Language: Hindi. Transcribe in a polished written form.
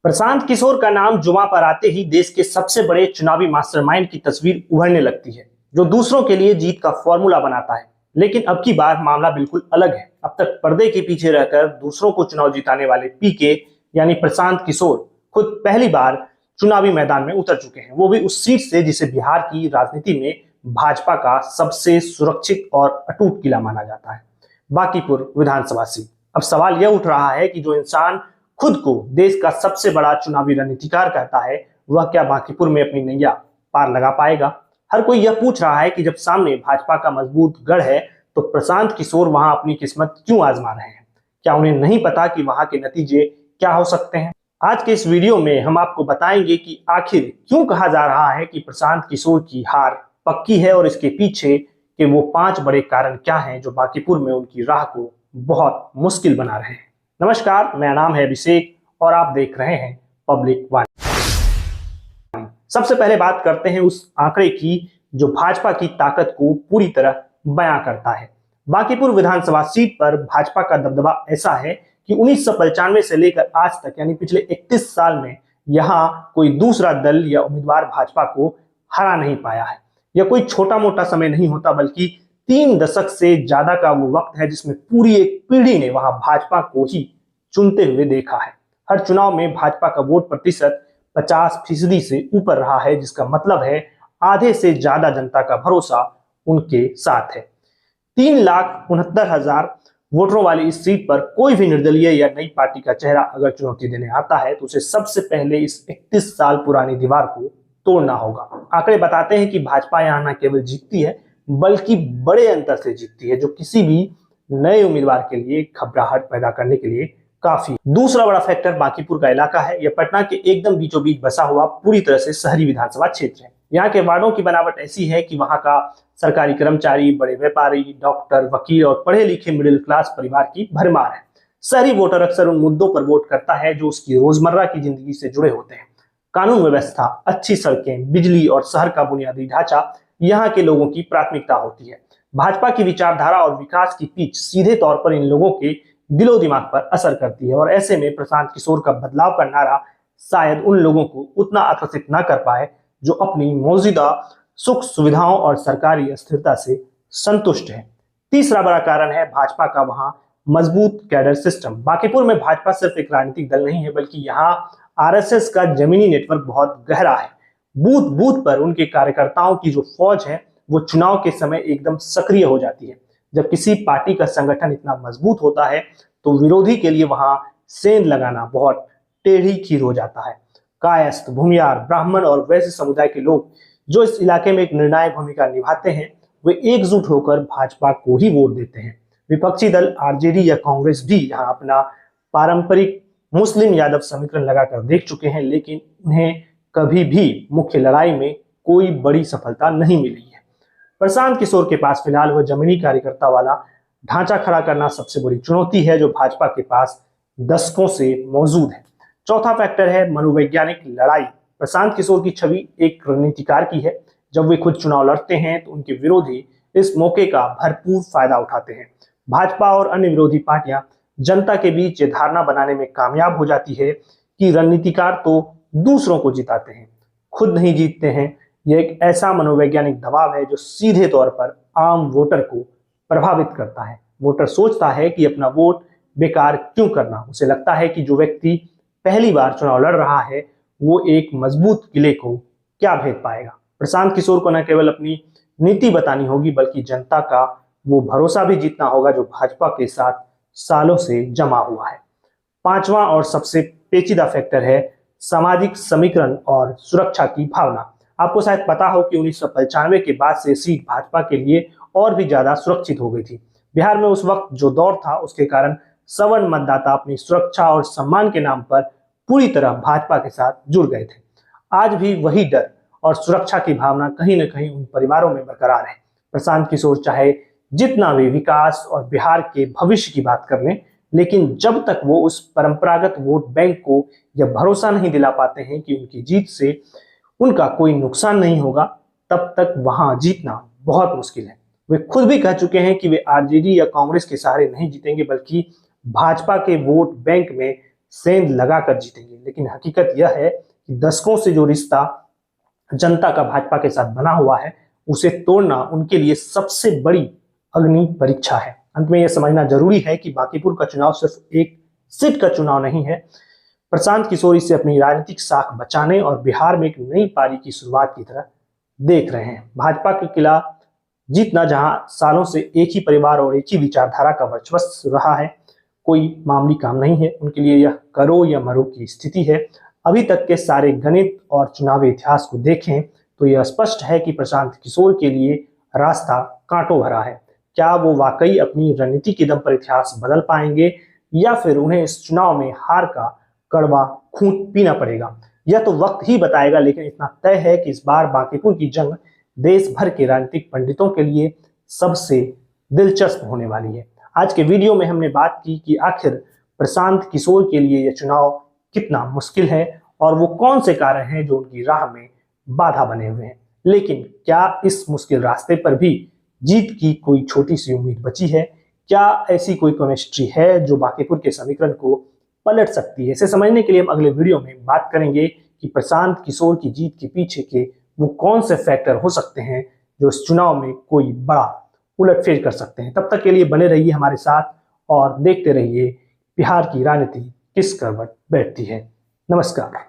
प्रशांत किशोर का नाम जुबां पर आते ही देश के सबसे बड़े चुनावी मास्टरमाइंड की तस्वीर उभरने लगती है, जो दूसरों के लिए जीत का फॉर्मूला बनाता है। लेकिन अब की बार मामला बिल्कुल अलग है। अब तक पर्दे के पीछे रहकर दूसरों को चुनाव जिताने वाले पीके यानी प्रशांत किशोर खुद पहली बार चुनावी मैदान में उतर चुके हैं, वो भी उस सीट से जिसे बिहार की राजनीति में भाजपा का सबसे सुरक्षित और अटूट किला माना जाता है, बांकीपुर विधानसभा सीट। अब सवाल यह उठ रहा है कि जो इंसान खुद को देश का सबसे बड़ा चुनावी रणनीतिकार कहता है, वह क्या बांकीपुर में अपनी नैया पार लगा पाएगा। हर कोई यह पूछ रहा है कि जब सामने भाजपा का मजबूत गढ़ है, तो प्रशांत किशोर वहां अपनी किस्मत क्यों आजमा रहे हैं। क्या उन्हें नहीं पता कि वहां के नतीजे क्या हो सकते हैं। आज के इस वीडियो में हम आपको बताएंगे कि आखिर क्यों कहा जा रहा है कि प्रशांत किशोर की हार पक्की है और इसके पीछे के वो 5 बड़े कारण क्या हैं जो बांकीपुर में उनकी राह को बहुत मुश्किल बना रहे हैं। नमस्कार, मेरा नाम है अभिषेक और आप देख रहे हैं पब्लिक वाणी। सबसे पहले बात करते हैं उस आंकड़े की जो भाजपा की ताकत को पूरी तरह बयां करता है। बांकीपुर विधानसभा सीट पर भाजपा का दबदबा ऐसा है कि 1995 से लेकर आज तक यानी पिछले 31 साल में यहां कोई दूसरा दल या उम्मीदवार भाजपा को हरा नहीं पाया है। यह कोई छोटा मोटा समय नहीं होता, बल्कि 3 दशक से ज्यादा का वो वक्त है जिसमें पूरी एक पीढ़ी ने वहां भाजपा को ही चुनते हुए देखा है। हर चुनाव में भाजपा का वोट प्रतिशत 50% से ऊपर रहा है, जिसका मतलब है आधे से ज्यादा जनता का भरोसा उनके साथ है। 3,69,000 वोटरों वाली इस सीट पर कोई भी निर्दलीय या नई पार्टी का चेहरा अगर चुनौती देने आता है, तो उसे सबसे पहले इस 31 साल पुरानी दीवार को तोड़ना होगा। आंकड़े बताते हैं कि भाजपा यहां न केवल जीतती है, बल्कि बड़े अंतर से जीतती है, जो किसी भी नए उम्मीदवार के लिए घबराहट पैदा करने के लिए काफी। दूसरा बड़ा फैक्टर बांकीपुर का इलाका है। यह पटना के एकदम बीचों बीच बसा हुआ पूरी तरह से शहरी विधानसभा क्षेत्र है। यहाँ के वार्डों की बनावट ऐसी है कि वहां का सरकारी कर्मचारी, बड़े व्यापारी, डॉक्टर, वकील और पढ़े लिखे मिडिल क्लास परिवार की भरमार है। शहरी वोटर अक्सर उन मुद्दों पर वोट करता है जो उसकी रोजमर्रा की जिंदगी से जुड़े होते हैं। कानून व्यवस्था, अच्छी सड़कें, बिजली और शहर का बुनियादी ढांचा यहाँ के लोगों की प्राथमिकता होती है। भाजपा की विचारधारा और विकास की पीछ सीधे तौर पर इन लोगों के दिलो दिमाग पर असर करती है, और ऐसे में प्रशांत किशोर का बदलाव का नारा शायद उन लोगों को उतना आकर्षित न कर पाए जो अपनी मौजूदा सुख सुविधाओं और सरकारी अस्थिरता से संतुष्ट है। तीसरा बड़ा कारण है भाजपा का वहां मजबूत कैडर सिस्टम। बांकीपुर में भाजपा सिर्फ एक राजनीतिक दल नहीं है, बल्कि यहाँ आरएसएस का जमीनी नेटवर्क बहुत गहरा है। बूथ बूथ पर उनके कार्यकर्ताओं की जो फौज है, वो चुनाव के समय एकदम सक्रिय हो जाती है। जब किसी पार्टी का संगठन इतना मजबूत होता है, तो विरोधी के लिए वहां सेंध लगाना बहुत टेढ़ी खीर हो जाता है। कायस्थ, भूमियार, ब्राह्मण और वैश्य समुदाय के लोग जो इस इलाके में एक निर्णायक भूमिका निभाते हैं, वे एकजुट होकर भाजपा को ही वोट देते हैं। विपक्षी दल आरजेडी या कांग्रेस भी यहाँ अपना पारंपरिक मुस्लिम यादव समीकरण लगाकर देख चुके हैं, लेकिन उन्हें कभी भी मुख्य लड़ाई में कोई बड़ी सफलता नहीं मिली है। प्रशांत किशोर के पास फिलहाल वह जमीनी कार्यकर्ता वाला ढांचा खड़ा करना सबसे बड़ी चुनौती है, जो भाजपा के पास दशकों से मौजूद है। चौथा फैक्टर है मनोवैज्ञानिक लड़ाई। प्रशांत किशोर की छवि एक रणनीतिकार की है। जब वे खुद चुनाव लड़ते हैं, तो उनके विरोधी इस मौके का भरपूर फायदा उठाते हैं। भाजपा और अन्य विरोधी पार्टियां जनता के बीच ये धारणा बनाने में कामयाब हो जाती है कि रणनीतिकार तो दूसरों को जिताते हैं, खुद नहीं जीतते हैं। यह एक ऐसा मनोवैज्ञानिक दबाव है जो सीधे तौर पर आम वोटर को प्रभावित करता है। वोटर सोचता है कि अपना वोट बेकार क्यों करना। उसे लगता है कि जो व्यक्ति पहली बार चुनाव लड़ रहा है, वो एक मजबूत किले को क्या भेद पाएगा। प्रशांत किशोर को न केवल अपनी नीति बतानी होगी, बल्कि जनता का वो भरोसा भी जीतना होगा जो भाजपा के साथ सालों से जमा हुआ है। पांचवा और सबसे पेचीदा फैक्टर है सामाजिक समीकरण और सुरक्षा की भावना। आपको शायद पता हो कि 1995 के बाद से सीट भाजपा के लिए और भी ज्यादा सुरक्षित हो गई थी। बिहार में उस वक्त जो दौर था, उसके कारण सवर्ण मतदाता अपनी सुरक्षा और सम्मान के नाम पर पूरी तरह भाजपा के साथ जुड़ गए थे। आज भी वही डर और सुरक्षा की भावना कहीं न कहीं उन परिवारों में बरकरार है। प्रशांत किशोर चाहे जितना भी विकास और बिहार के भविष्य की बात कर लें, लेकिन जब तक वो उस परंपरागत वोट बैंक को यह भरोसा नहीं दिला पाते हैं कि उनकी जीत से उनका कोई नुकसान नहीं होगा, तब तक वहां जीतना बहुत मुश्किल है। वे खुद भी कह चुके हैं कि वे आरजेडी या कांग्रेस के सहारे नहीं जीतेंगे, बल्कि भाजपा के वोट बैंक में सेंध लगाकर जीतेंगे। लेकिन हकीकत यह है कि दशकों से जो रिश्ता जनता का भाजपा के साथ बना हुआ है, उसे तोड़ना उनके लिए सबसे बड़ी अग्नि परीक्षा है। अंत में यह समझना जरूरी है कि बांकीपुर का चुनाव सिर्फ एक सीट का चुनाव नहीं है। प्रशांत किशोर इसे अपनी राजनीतिक साख बचाने और बिहार में एक नई पारी की शुरुआत की तरह देख रहे हैं। भाजपा के किला जीतना जहां सालों से एक ही परिवार और एक ही विचारधारा का वर्चस्व रहा है, कोई मामूली काम नहीं है। उनके लिए यह करो या मरो की स्थिति है। अभी तक के सारे गणित और चुनावी इतिहास को देखें तो यह स्पष्ट है कि प्रशांत किशोर के लिए रास्ता कांटों भरा है। क्या वो वाकई अपनी रणनीति के दम पर इतिहास बदल पाएंगे या फिर उन्हें इस चुनाव में हार का कड़वा खून पीना पड़ेगा, यह तो वक्त ही बताएगा। लेकिन इतना तय है कि इस बार बांकीपुर की जंग देश भर के राजनीतिक पंडितों के लिए सबसे दिलचस्प होने वाली है। आज के वीडियो में हमने बात की कि आखिर प्रशांत किशोर के लिए यह चुनाव कितना मुश्किल है और वो कौन से कारण हैं जो उनकी राह में बाधा बने हुए हैं। लेकिन क्या इस मुश्किल रास्ते पर भी जीत की कोई छोटी सी उम्मीद बची है? क्या ऐसी कोई केमिस्ट्री है जो बांकीपुर के समीकरण को पलट सकती है? इसे समझने के लिए हम अगले वीडियो में बात करेंगे कि प्रशांत किशोर की जीत के पीछे के वो कौन से फैक्टर हो सकते हैं जो इस चुनाव में कोई बड़ा उलटफेर कर सकते हैं। तब तक के लिए बने रहिए हमारे साथ और देखते रहिए बिहार की राजनीति किस करवट बैठती है। नमस्कार।